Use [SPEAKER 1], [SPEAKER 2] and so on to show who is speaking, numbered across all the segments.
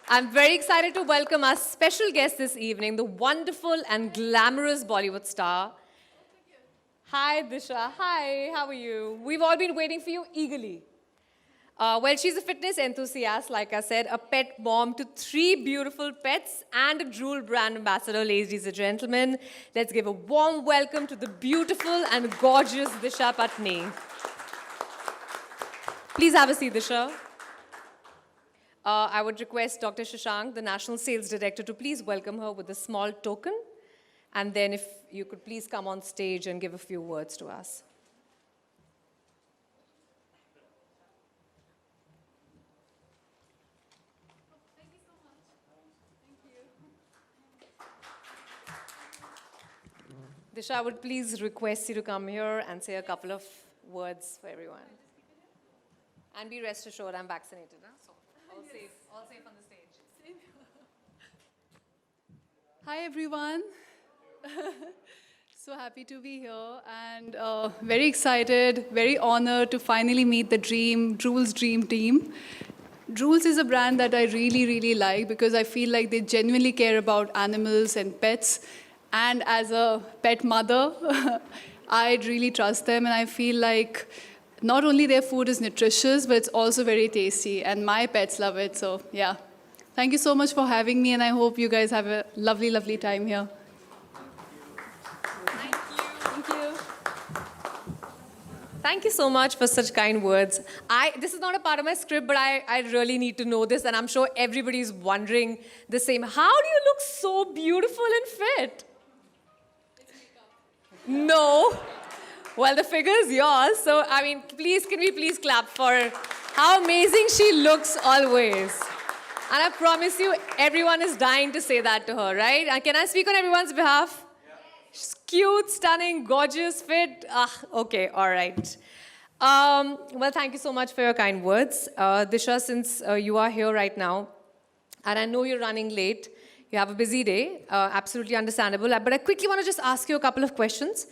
[SPEAKER 1] I'm very excited to welcome our special guest this evening, the wonderful and glamorous Bollywood star. Hi, Disha. Hi, how are you? We've all been waiting for you eagerly. Well, she's a fitness enthusiast, like I said, a pet mom to 3 beautiful pets, and a Drool brand ambassador, ladies and gentlemen. Let's give a warm welcome to the beautiful and gorgeous Disha Patni. Please have a seat, Disha. I would request Dr. Shashank, the National Sales Director, to please welcome her with a small token. And then if you could please come on stage and give a few words to us.
[SPEAKER 2] Thank you so much. Thank you.
[SPEAKER 1] Disha, I would please request you to come here and say a couple of words for everyone. And be rest assured, I'm vaccinated. Huh? So all safe on the stage.
[SPEAKER 2] Hi, everyone. So happy to be here and very excited, very honored to finally meet the Drool's dream team. Drool's is a brand that I really, really like because I feel like they genuinely care about animals and pets. And as a pet mother, I really trust them, and I feel like not only their food is nutritious, but it's also very tasty, and my pets love it, so yeah. Thank you so much for having me, and I hope you guys have a lovely, lovely time here.
[SPEAKER 1] Thank you.
[SPEAKER 2] Thank you.
[SPEAKER 1] Thank you so much for such kind words. This is not a part of my script, but I really need to know this, and I'm sure everybody's wondering the same. How do you look so beautiful and fit? No. Well, the figure is yours, so I mean, can we please clap for how amazing she looks always. And I promise you, everyone is dying to say that to her, right? And can I speak on everyone's behalf? Yeah. She's cute, stunning, gorgeous, fit. Okay, all right. Well, thank you so much for your kind words. Disha, since you are here right now, and I know you're running late, you have a busy day, absolutely understandable. But I quickly want to just ask you a couple of questions.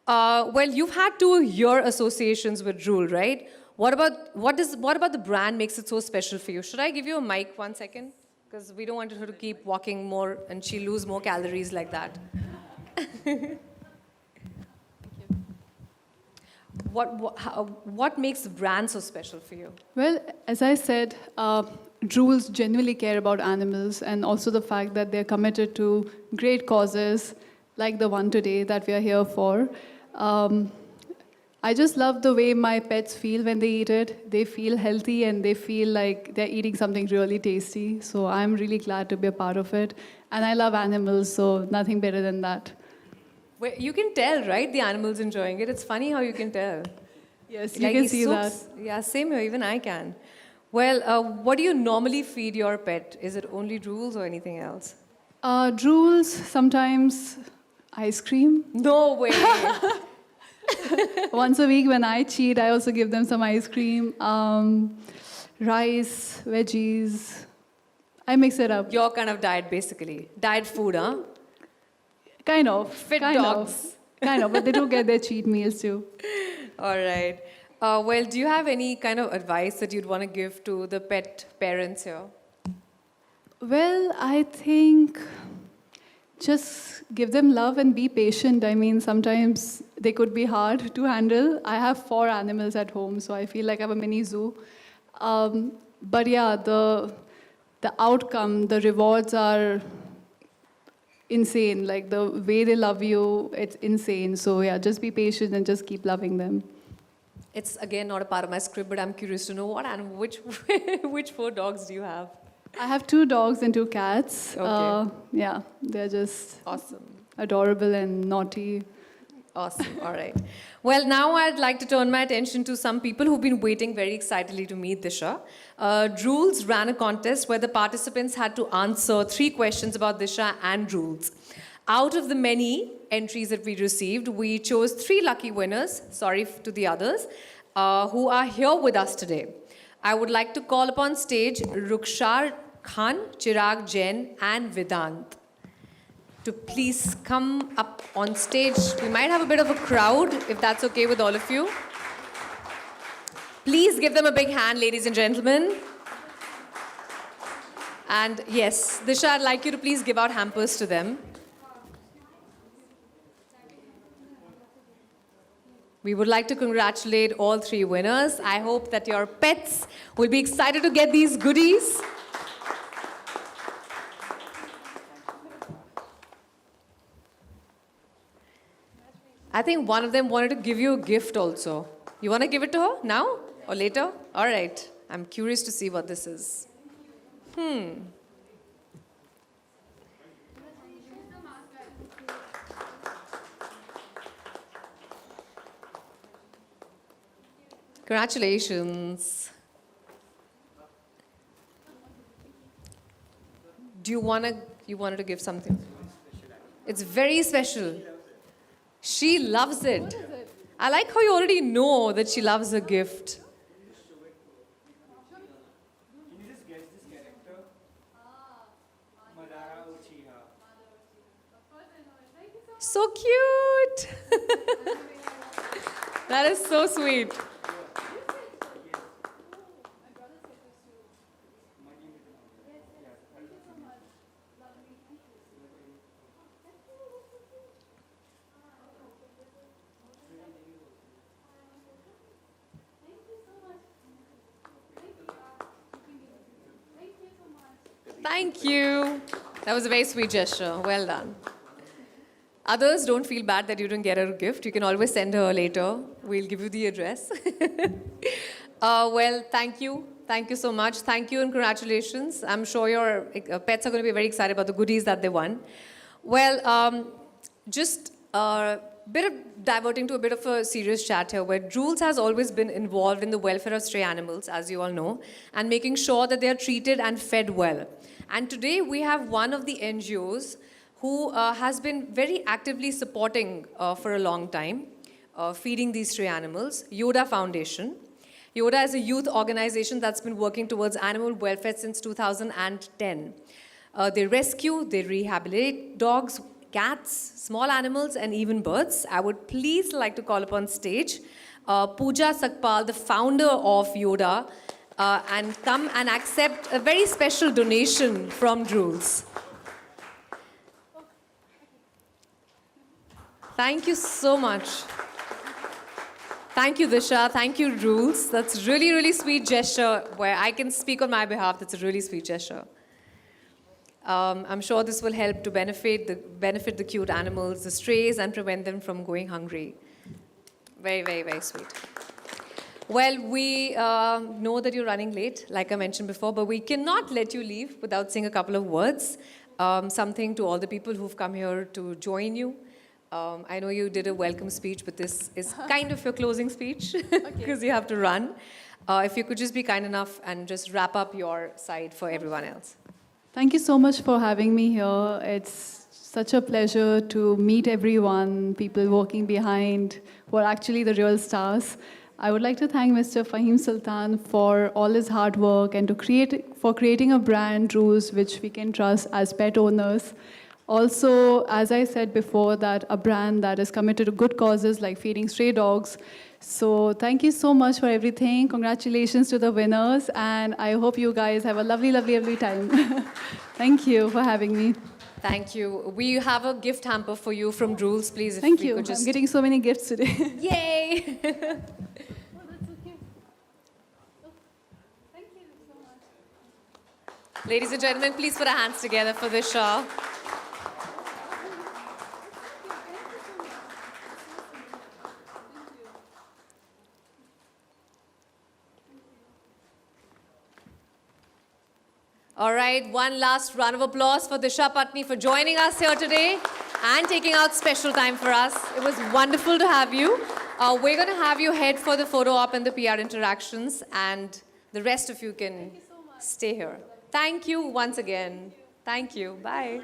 [SPEAKER 1] Well, you've had 2-year associations with Drool, right? What about the brand makes it so special for you? Should I give you a mic 1 second? Because we don't want her to keep walking more and she'll lose more calories like that. What makes the brand so special for you?
[SPEAKER 2] Well, as I said, Drool's genuinely care about animals, and also the fact that they're committed to great causes like the one today that we are here for. I just love the way my pets feel when they eat it. They feel healthy and they feel like they're eating something really tasty. So I'm really glad to be a part of it. And I love animals, so nothing better than that.
[SPEAKER 1] Well, you can tell, right? The animals enjoying it. It's funny how you can tell.
[SPEAKER 2] Yes, you can see that.
[SPEAKER 1] Yeah, same here. Even I can. Well, what do you normally feed your pet? Is it only Drools or anything else?
[SPEAKER 2] Drools, sometimes ice cream.
[SPEAKER 1] No way.
[SPEAKER 2] Once a week when I cheat, I also give them some ice cream, rice, veggies. I mix it up.
[SPEAKER 1] Your kind of diet, basically. Diet food, huh?
[SPEAKER 2] Kind of.
[SPEAKER 1] Fit
[SPEAKER 2] kind
[SPEAKER 1] dogs.
[SPEAKER 2] Of, kind of, but they do get their cheat meals too.
[SPEAKER 1] All right. Well, do you have any kind of advice that you'd want to give to the pet parents here?
[SPEAKER 2] Well, I think just give them love and be patient. I mean, sometimes they could be hard to handle. I have 4 animals at home, so I feel like I have a mini zoo. But yeah, the outcome, the rewards are insane. Like the way they love you, it's insane. So yeah, just be patient and just keep loving them.
[SPEAKER 1] It's, again, not a part of my script, but I'm curious to know which 4 dogs do you have?
[SPEAKER 2] I have 2 dogs and 2 cats.
[SPEAKER 1] Okay.
[SPEAKER 2] Yeah, they're just
[SPEAKER 1] Awesome.
[SPEAKER 2] adorable and naughty.
[SPEAKER 1] Awesome. All right. Well, now I'd like to turn my attention to some people who've been waiting very excitedly to meet Disha. Drools ran a contest where the participants had to answer 3 questions about Disha and Drools. Out of the many entries that we received, we chose 3 lucky winners, sorry to the others, who are here with us today. I would like to call upon stage Rukshar Khan, Chirag Jain, and Vedant to please come up on stage. We might have a bit of a crowd, if that's okay with all of you. Please give them a big hand, ladies and gentlemen. And yes, Disha, I'd like you to please give out hampers to them. We would like to congratulate all three winners. I hope that your pets will be excited to get these goodies. I think one of them wanted to give you a gift also. You want to give it to her now or later? All right. I'm curious to see what this is. Congratulations. You wanted to give something? It's very special. She loves it. I like how you already know that she loves a gift.
[SPEAKER 3] Can you just guess this character? Madara Uchiha.
[SPEAKER 1] So cute. That is so sweet. Thank you. That was a very sweet gesture. Well done. Others, don't feel bad that you didn't get her a gift. You can always send her later. We'll give you the address. Well, thank you. Thank you so much. Thank you and congratulations. I'm sure your pets are going to be very excited about the goodies that they won. Well, just a bit of diverting to a bit of a serious chat here, where Drools has always been involved in the welfare of stray animals, as you all know, and making sure that they are treated and fed well. And today we have one of the NGOs who has been very actively supporting for a long time, feeding these stray animals, Yoda Foundation. Yoda is a youth organization that's been working towards animal welfare since 2010. They rescue, they rehabilitate dogs, cats, small animals, and even birds. I would please like to call upon stage Pooja Sakpal, the founder of Yoda, and come and accept a very special donation from Drools. Thank you so much. Thank you, Disha. Thank you, Drools. That's really, really sweet gesture where I can speak on my behalf. That's a really sweet gesture. I'm sure this will help to benefit the cute animals, the strays, and prevent them from going hungry. Very, very, very sweet. Well, we know that you're running late, like I mentioned before, but we cannot let you leave without saying a couple of words. Something to all the people who've come here to join you. I know you did a welcome speech, but this is kind of your closing speech because you have to run. If you could just be kind enough and just wrap up your side for everyone else.
[SPEAKER 2] Thank you so much for having me here. It's such a pleasure to meet everyone, people working behind who are actually the real stars. I would like to thank Mr. Fahim Sultan for all his hard work and for creating a brand, Drools, which we can trust as pet owners. Also, as I said before, that a brand that is committed to good causes like feeding stray dogs. So thank you so much for everything. Congratulations to the winners, and I hope you guys have a lovely, lovely, lovely time. Thank you for having me.
[SPEAKER 1] Thank you. We have a gift hamper for you from Drools, please.
[SPEAKER 2] Thank
[SPEAKER 1] we
[SPEAKER 2] you.
[SPEAKER 1] Could just...
[SPEAKER 2] I'm getting so many gifts today.
[SPEAKER 1] Yay! Ladies and gentlemen, please put our hands together for this show. All right, one last round of applause for Disha Patni for joining us here today and taking out special time for us. It was wonderful to have you. We're going to have you head for the photo op and the PR interactions, and the rest of you can stay here. Thank you once again. Thank you. Bye.